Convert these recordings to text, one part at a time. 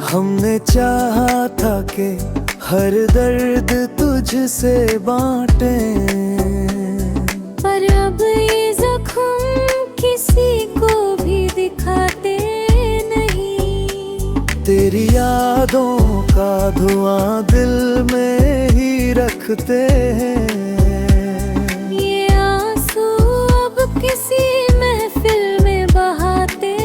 हमने चाहा था कि हर दर्द तुझसे बांटे, पर अब ये जख्म किसी को भी दिखाते नहीं। तेरी यादों का धुआं दिल में ही रखते हैं। ये आंसू अब किसी महफिल में बहाते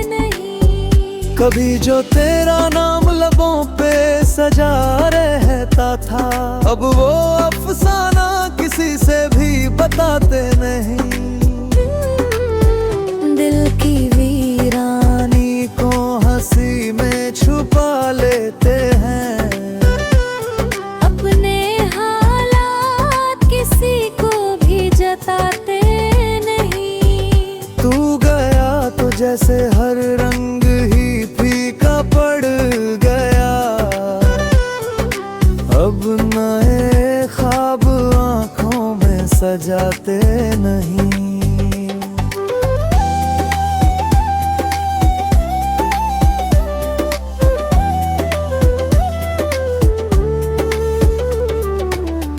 नहीं। कभी जो तेरा नाम लबों पे सजा रहता था, अब वो अफसाना किसी से भी बताते नहीं। दिल की वीरानी को हंसी में छुपा लेते हैं। अपने हालात किसी को भी जताते नहीं। तू गया तो जैसे हर रंग ही फीका पड़ गया। अब नए ख्वाब आँखों में सजाते नहीं।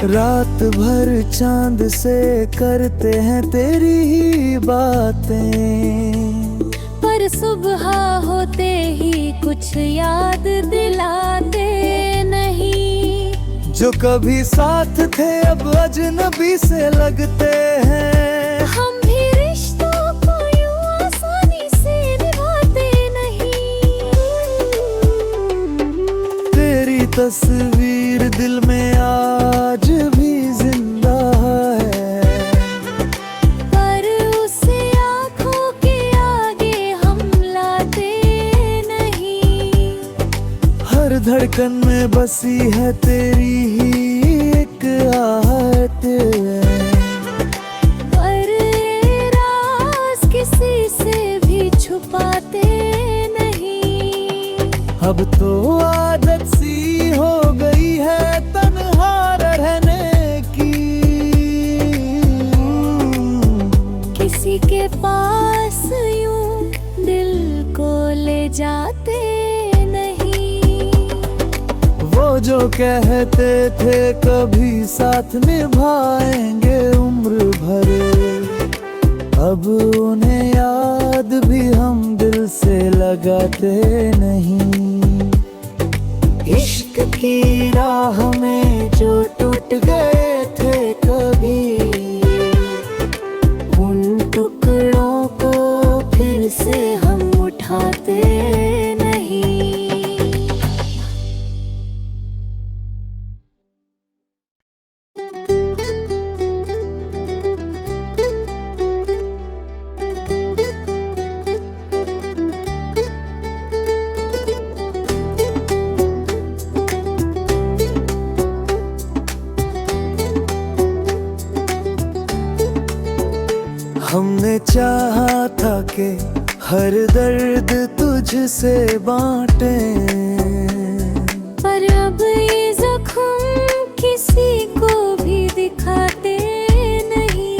रात भर चांद से करते हैं तेरी ही बातें, पर सुबह होते ही कुछ याद दिलाते नहीं। जो कभी साथ थे अब अजनबी से लगते हैं। हम भी रिश्तों को यूं आसानी से निभाते नहीं। तेरी तस्वीर दिल में आज भी जिंदा है, पर उसे आँखों के आगे हम लाते नहीं। हर धड़कन में बसी है तेरी ही एक आहट है। पर ये राज किसी से भी छुपाते नहीं। अब तो आदत सी हो गई है तन्हा रहने की। किसी के पास यूं दिल को ले जाते नहीं। वो जो कहते थे कभी साथ निभाएंगे उम्र भर, अब उन्हें याद भी हम दिल से लगाते नहीं। इश्क की राह में जो टूट गए थे कभी, उन टुकड़ों को फिर से हम उठाते नहीं। हमने चाहा था कि हर दर्द तुझसे बांटे, पर अब ये जख्म किसी को भी दिखाते नहीं।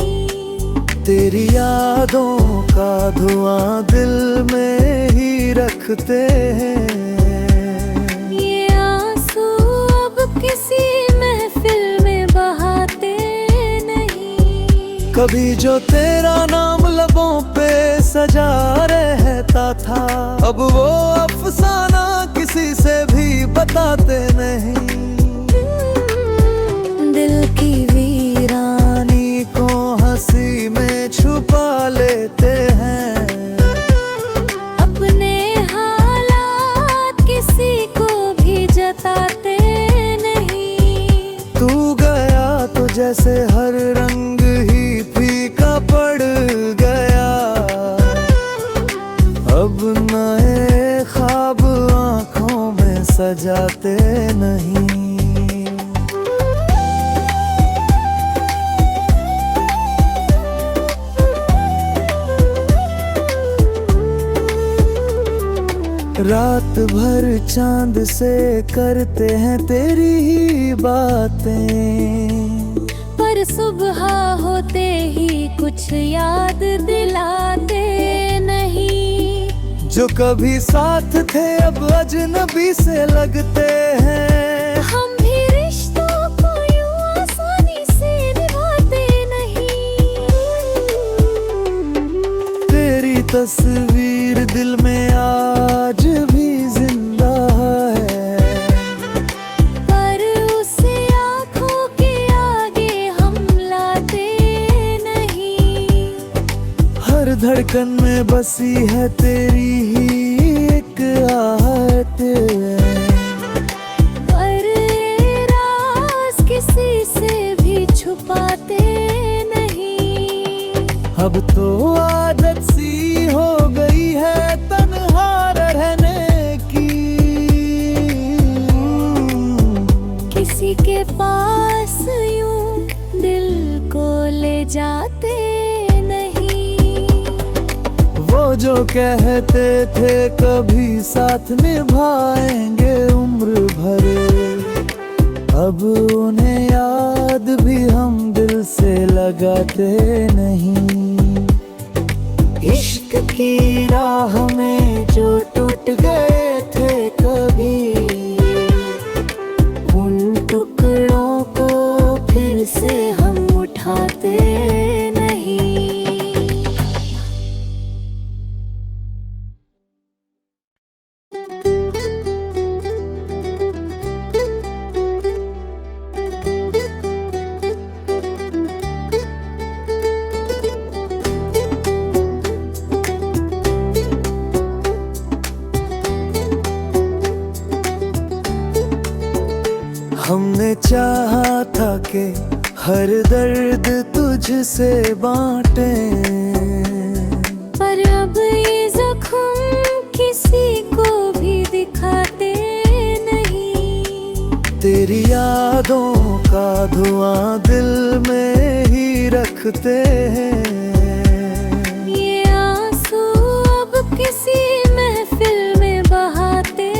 तेरी यादों का धुआं दिल में ही रखते हैं। ये आंसू अब किसी महफिल में बहाते नहीं। कभी जो तेरा नाम लबों पे सजा रहता था, अब वो अफसाना किसी से भी बताते नहीं। दिल की वीरानी को हंसी में छुपा लेते हैं। अपने हालात किसी को भी जताते नहीं। तू गया तो जैसे हर रंग ही फीका पड़ गया। अब नए ख्वाब आँखों में सजाते नहीं। रात भर चांद से करते हैं तेरी ही बातें, पर सुबह होते ही कुछ याद दिलाते नहीं। जो कभी साथ थे अब अजनबी से लगते हैं। हम भी रिश्तों को यूं आसानी से निभाते नहीं। तेरी तस्वीर दिल में आज भी जिंदा है, पर उसे आँखों के आगे हम लाते नहीं। हर धड़कन में बसी है तेरी ही एक आहट, पर ये राज किसी से भी छुपाते नहीं। अब तो आदत सी हो गई है तन्हा रहने की। किसी के पास यूं दिल को ले जाते नहीं। वो जो कहते थे कभी साथ निभाएंगे उम्र भर, अब उन्हें याद भी हम दिल से लगाते नहीं। इश्क की राह में जो टूट गए थे कभी, उन टुकड़ों को फिर से हम उठाते नहीं। हमने चाहा था कि हर दर्द तुझसे बांटें, पर अब ये जख्म किसी को भी दिखाते नहीं। तेरी यादों का धुआं दिल में ही रखते हैं। ये आंसू अब किसी महफिल में बहाते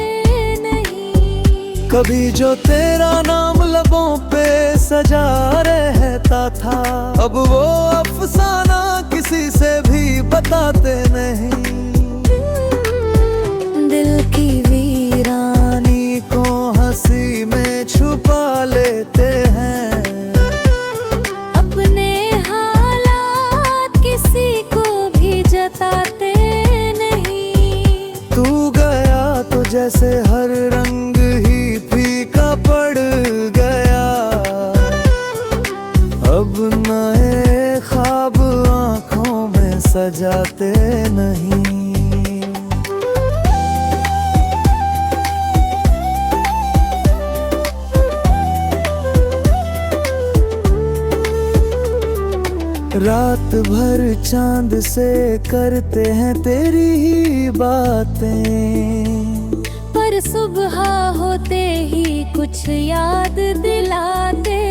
नहीं। कभी जो तेरा नाम लबों पे सजा रहता था, अब वो अफसाना किसी से भी बताते नहीं। दिल की वीरानी को हंसी में छुपा लेते हैं। अपने हालात किसी को भी जताते नहीं। तू गया तो जैसे हर रंग ही फीका पड़ गया, अब नए ख्वाब आँखों में सजाते नहीं। रात भर चांद से करते हैं तेरी ही बातें, पर सुबह होते ही कुछ याद दिलाते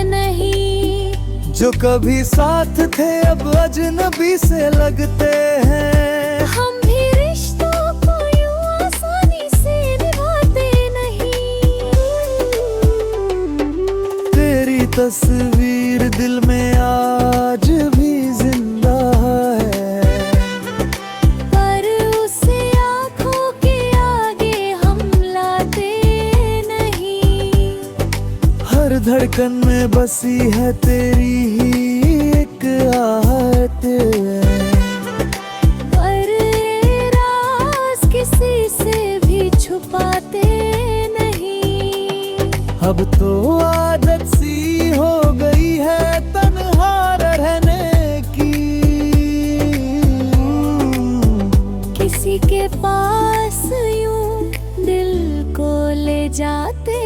नहीं। जो कभी साथ थे अब अजनबी से लगते हैं। हम भी रिश्तों को यूं आसानी से निभाते नहीं। तेरी तस्वीर दिल में आज भी जिंदा है, पर उसे आँखों के आगे हम लाते नहीं। हर धड़कन में बसी है तेरी ही एक आहट, पर ये राज किसी से भी छुपाते नहीं। अब तो आदत सी हो गई है तन्हा रहने की। किसी के पास यूं दिल को ले जाते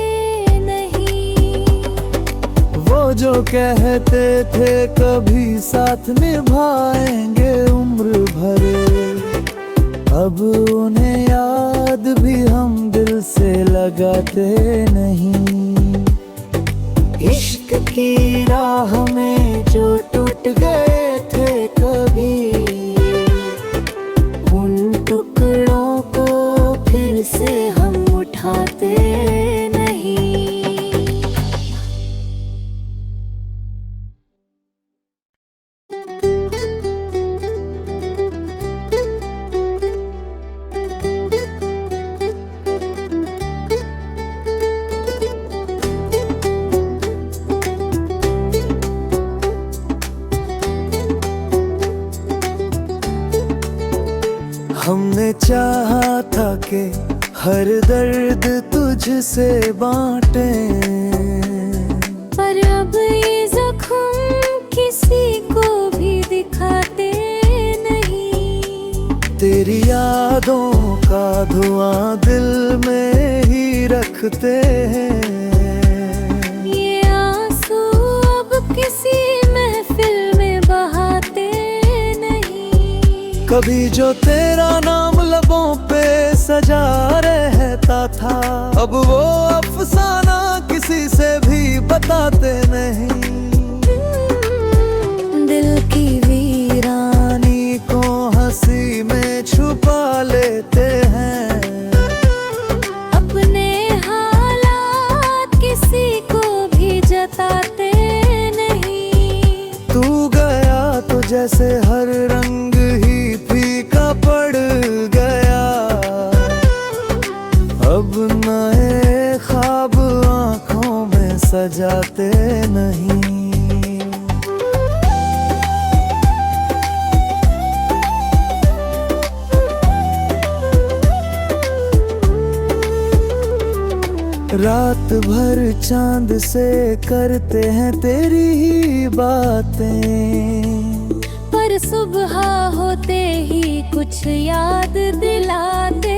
नहीं। वो जो कहते थे कभी साथ निभाएंगे उम्र भर, अब उन्हें याद भी हम दिल से लगाते नहीं। इश्क की राह में जो टूट गए थे कभी, उन टुकड़ों को फिर से हम उठाते नहीं। हमने चाहा था कि हर दर्द तुझसे बांटे, पर अब ये जख्म किसी को भी दिखाते नहीं। तेरी यादों का धुआं दिल में ही रखते हैं। ये आंसू अब किसी महफिल में बहाते नहीं। कभी जो तेरा नाम लबों पे सजा रहता था, अब वो अफसाना किसी से भी बताते नहीं। दिल की वीरानी को हंसी में छुपा लेते हैं। अपने हालात किसी को भी जताते नहीं। तू गया तो जैसे हर रंग ही फीका पड़ गया। अब नए ख्वाब आँखों में सजाते नहीं। रात भर चांद से करते हैं तेरी ही बातें, पर सुबह होते ही कुछ याद दिलाते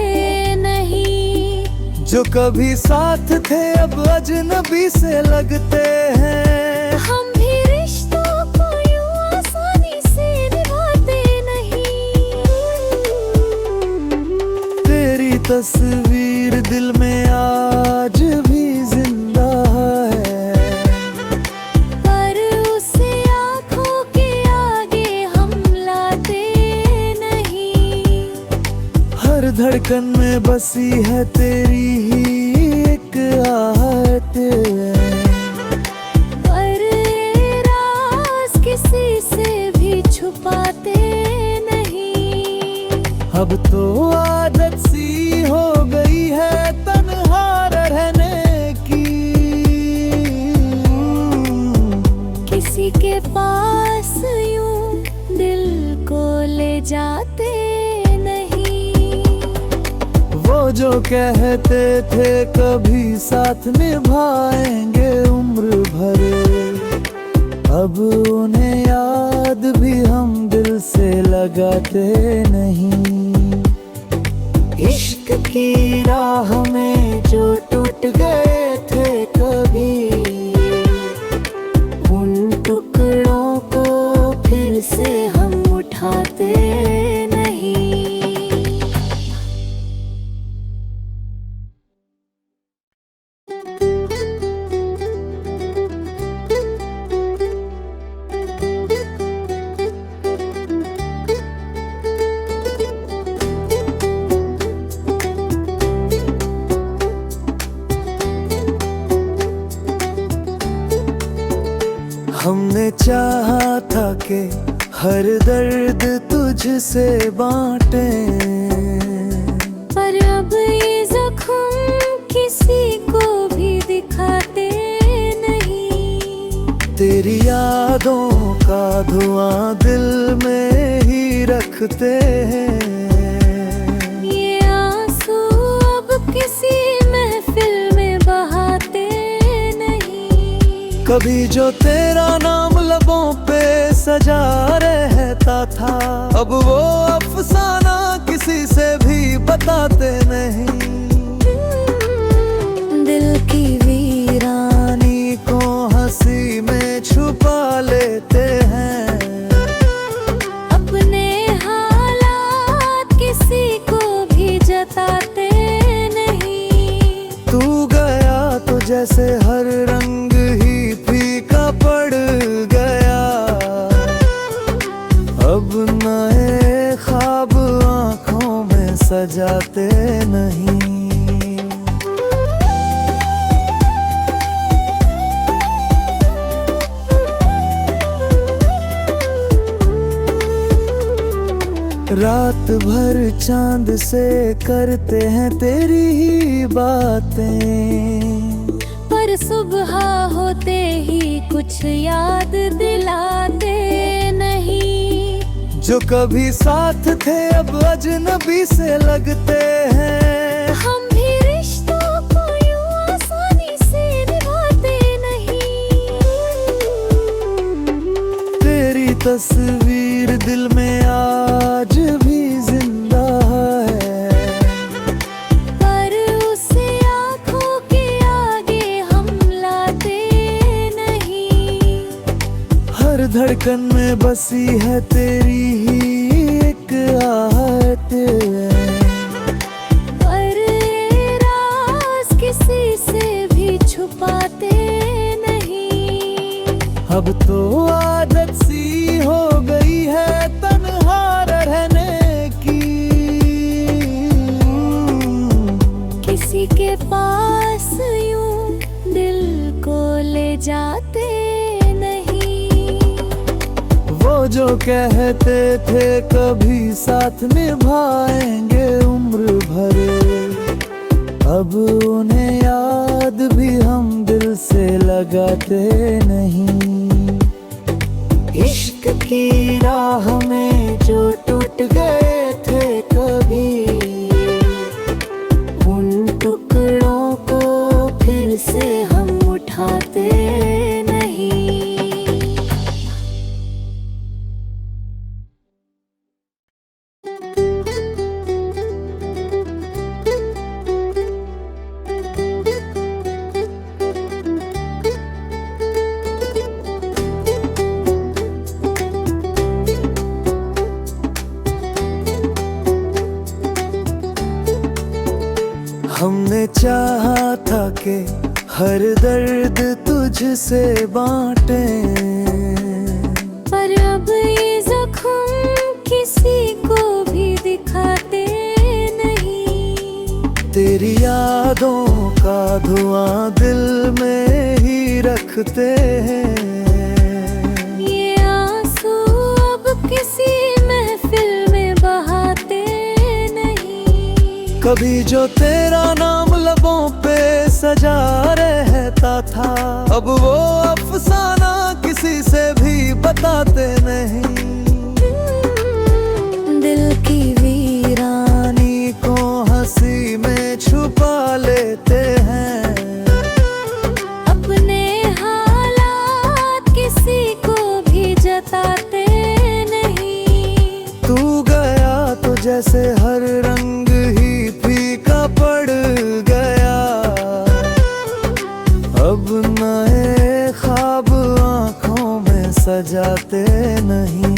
नहीं। जो कभी साथ थे अब अजनबी से लगते हैं। हम भी रिश्तों को यूं आसानी से निभाते नहीं। तेरी तस्वीर दिल में आज भी जिंदा है, पर उसे आँखों के आगे हम लाते नहीं। हर धड़कन में बसी है तेरी ही एक आहट। पर ये राज किसी से भी छुपाते नहीं। अब तो आदत सी हो गई है तन्हा रहने की। किसी के पास यूं दिल को ले जाते नहीं। वो जो कहते थे कभी साथ निभाएंगे उम्र भर, अब उन्हें याद भी हम दिल से लगाते नहीं। इश्क की राह में जो टूट गए थे कभी, उन टुकड़ों को फिर से हम उठाते नहीं। हमने चाहा था कि हर दर्द तुझसे बांटे, पर अब ये जख्म किसी को भी दिखाते नहीं। तेरी यादों का धुआं दिल में ही रखते हैं। ये आंसू अब किसी महफिल में बहाते नहीं। कभी जो तेरा नाम लबों पे सजा रहता था, अब वो अफसाना किसी से भी बताते नहीं। दिल की वीरानी को हंसी में छुपा लेते हैं। अपने हालात किसी को भी जताते नहीं। तू गया तो जैसे हर रंग ही फीका पड़ गया। अब नए ख्वाब आँखों में सजाते नहीं। रात भर चांद से करते हैं तेरी ही बातें, पर सुबह होते ही कुछ याद दिलाते नहीं। जो कभी साथ थे अब अजनबी से लगते हैं। हम भी रिश्तों को यूं आसानी से निभाते नहीं। तेरी तस्वीर दिल में आज भी जिंदा है, पर उसे आँखों के आगे हम लाते नहीं। हर धड़कन में बसी है तेरी ही एक आहट है। पर ये राज किसी से भी छुपाते नहीं। अब तो आदत सी हो गई है तन्हा रहने की। किसी के पास यूं दिल को ले जाते नहीं। वो जो कहते थे कभी साथ निभाएंगे उम्र भर, अब उन्हें याद भी हम दिल से लगाते नहीं। इश्क की राह में जो टूट गए थे कभी, उन टुकड़ों को फिर से हम उठाते नहीं। हमने चाहा था कि हर दर्द तुझसे बांटे, पर अब ये जख्म किसी को भी दिखाते नहीं। तेरी यादों का धुआं दिल में ही रखते हैं। ये आंसू अब किसी महफिल में बहाते नहीं। कभी जो तेरा नाम लबों पे सजा रहता था, अब वो अफसाना किसी से भी बताते नहीं। दिल की वीरानी को हंसी में छुपा लेते हैं। अपने हालात किसी को भी जताते नहीं। तू गया तो जैसे हर रंग ही फीका पड़ गया, अब नए ख्वाब आंखों में सजाते नहीं।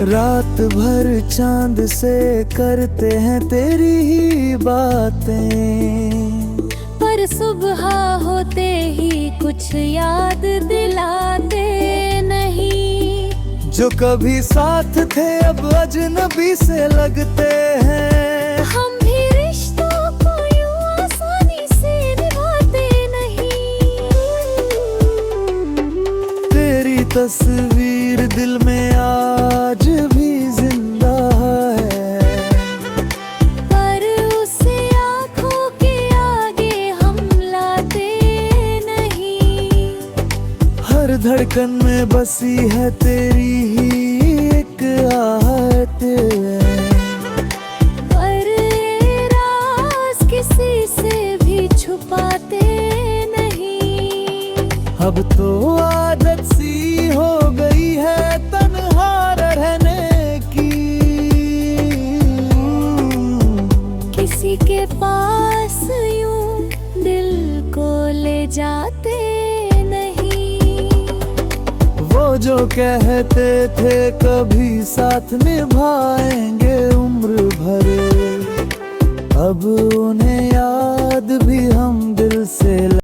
रात भर चांद से करते हैं तेरी ही बातें, पर सुबह होते ही कुछ याद दिलाते नहीं। जो कभी साथ थे अब अजनबी से लगते हैं। हम भी रिश्तों को यूं आसानी से निभाते नहीं। तेरी तस्वीर दिल में आज भी जिंदा है, पर उसे आँखों के आगे हम लाते नहीं। हर धड़कन में बसी है तेरी ही एक आहट है। पर ये राज किसी से भी छुपाते नहीं। अब तो आदत सी हो गई है तन्हा रहने की। किसी के पास यूं दिल को ले जाते नहीं। वो जो कहते थे कभी साथ निभाएंगे उम्र भर, अब उन्हें याद भी हम